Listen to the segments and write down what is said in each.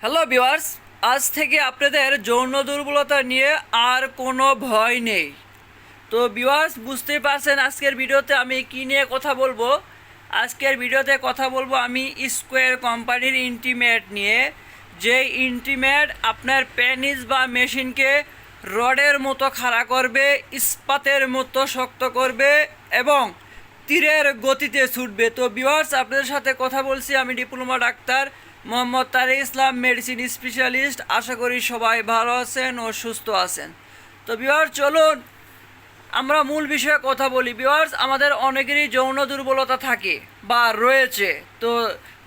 Hello viewers, আজ থেকে আপনাদের যৌন দুর্বলতা নিয়ে আর কোনো ভয় নেই। তো ভিউয়ার্স, বুঝতেই পারছেন আজকের ভিডিওতে আমি কী নিয়ে কথা বলবো। আজকের ভিডিওতে কথা বলবো আমি স্কোয়ার কোম্পানির ইন্টিমেট নিয়ে। যে ইন্টিমেট আপনার পেনিস বা মেশিনকে রডের মতো খাড়া করবে, ইস্পাতের মতো শক্ত করবে এবং তীরের গতিতে ছুটবে। তো ভিউয়ার্স, আপনাদের সাথে কথা বলছি আমি ডিপ্লোমা ডাক্তার মোহাম্মদ তারেক ইসলাম, মেডিসিন স্পেশালিস্ট। আশা করি সবাই ভালো আছেন ও সুস্থ আছেন। তো ভিউয়ার্স, চলুন আমরা মূল বিষয়ে কথা বলি। ভিউয়ার্স, আমাদের অনেকেরই যৌন দুর্বলতা থাকে বা রয়েছে। তো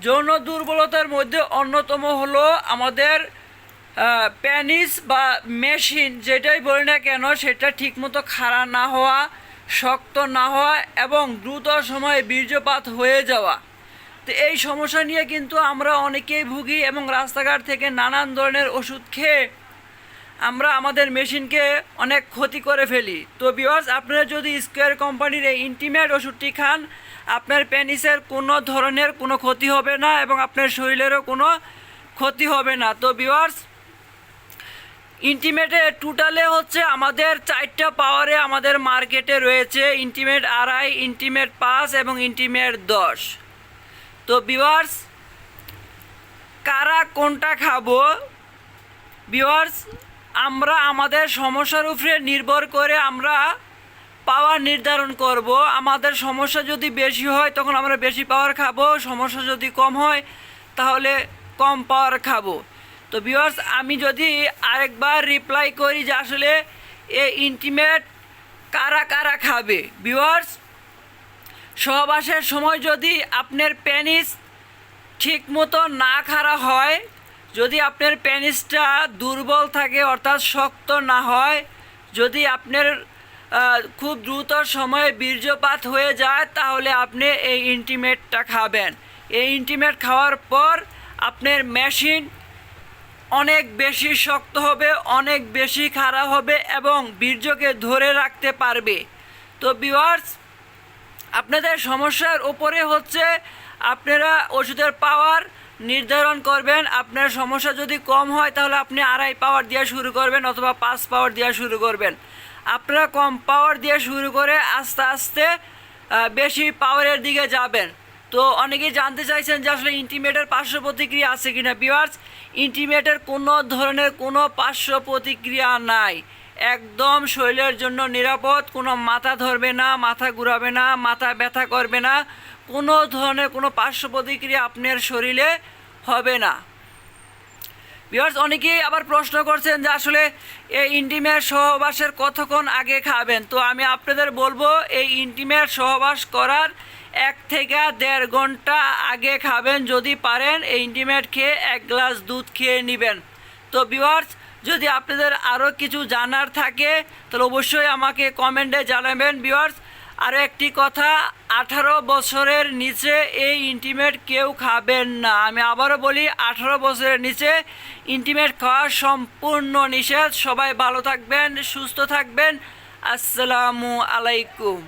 যৌন দুর্বলতার মধ্যে অন্যতম হলো আমাদের প্যানিস বা মেশিন, যেটাই বলি না কেন, সেটা ঠিকমতো খাড়া না হওয়া, শক্ত না হওয়া এবং দ্রুত সময়ে বীর্যপাত হয়ে যাওয়া। তো এই সমস্যা নিয়ে কিন্তু আমরা অনেকেই ভুগি এবং রাস্তাঘাট থেকে নানান ধরনের ওষুধ খেয়ে আমরা আমাদের মেশিনকে অনেক ক্ষতি করে ফেলি। তো ভিউয়ার্স, আপনারা যদি স্কোয়ার কোম্পানির এই ইন্টিমেট ওষুধটি খান, আপনার পেনিসের কোনো ধরনের কোনো ক্ষতি হবে না এবং আপনার শরীরেরও কোনো ক্ষতি হবে না। তো ভিউয়ার্স, ইন্টিমেটে টোটালে হচ্ছে আমাদের 4টা পাওয়ারে আমাদের মার্কেটে রয়েছে: ইন্টিমেট 2.5, ইন্টিমেট 5 এবং ইন্টিমেট 10। তো ভিউয়ার্স, কারা কোনটা খাবো? ভিউয়ার্স, আমরা আমাদের সমস্যার উপরে নির্ভর করে আমরা পাওয়ার নির্ধারণ করব। আমাদের সমস্যা যদি বেশি হয় তখন আমরা বেশি পাওয়ার খাবো, সমস্যা যদি কম হয় তাহলে কম পাওয়ার খাবো। তো ভিউয়ার্স, আমি যদি আরেকবার রিপ্লাই করি যে আসলে এই ইন্টিমেট কারা কারা খাবে। ভিউয়ার্স, সহবাসের সময় যদি আপনার পেনিস ঠিক মতো না খাড়া হয়, যদি আপনার পেনিসটা দুর্বল থাকে অর্থাৎ শক্ত না হয়, যদি আপনার খুব দ্রুত সময়ে বীর্যপাত হয়ে যায়, তাহলে আপনি এই ইন্টিমেটটা খাবেন। এই ইন্টিমেট খাওয়ার পর আপনার মেশিন অনেক বেশি শক্ত হবে, অনেক বেশি খাড়া হবে এবং বীর্যকে ধরে রাখতে পারবে। তো ভিউয়ার্স, আপনাদের সমস্যার উপরে হচ্ছে আপনারা ওষুধের পাওয়ার নির্ধারণ করবেন। আপনার সমস্যা যদি কম হয় তাহলে আপনি 2.5 পাওয়ার দিয়ে শুরু করবেন অথবা 5 পাওয়ার দিয়ে শুরু করবেন। আপনারা কম পাওয়ার দিয়ে শুরু করে আস্তে আস্তে বেশি পাওয়ারের দিকে যাবেন। তো অনেকেই জানতে চাইছেন যে আসলে ইন্টিমেটের পার্শ্ব প্রতিক্রিয়া আছে কিনা। ভিউয়ার্স, ইন্টিমেটের কোনো ধরনের কোনো পার্শ্ব প্রতিক্রিয়া নাই, একদম শরীরের জন্য নিরাপদ। কোনো মাথা ধরবে না, মাথা ঘুরাবে না, মাথা ব্যথা করবে না, কোনো ধরনের কোনো পার্শ্ব প্রতিক্রিয়া আপনার শরীরে হবে না। ভিউয়ার্স, অনেকেই আবার প্রশ্ন করছেন যে আসলে এই ইন্টিমেট সহবাসের কতক্ষণ আগে খাবেন। তো আমি আপনাদের বলবো, এই ইন্টিমেট সহবাস করার 1 থেকে 1.5 ঘন্টা আগে খাবেন। যদি পারেন এই ইন্টিমেট খেয়ে 1 গ্লাস দুধ খেয়ে নেবেন। তো ভিউয়ার্স, যদি আপনাদের আরও কিছু জানার থাকে তাহলে অবশ্যই আমাকে কমেন্টে জানাবেন। ভিউয়ার্স, আরও একটি কথা, 18 বছরের নিচে এই ইন্টিমেট কেউ খাবেন না। আমি আবারও বলি, 18 বছরের নিচে ইন্টিমেট খাওয়া সম্পূর্ণ নিষেধ। সবাই ভালো থাকবেন, সুস্থ থাকবেন। আসসালামু আলাইকুম।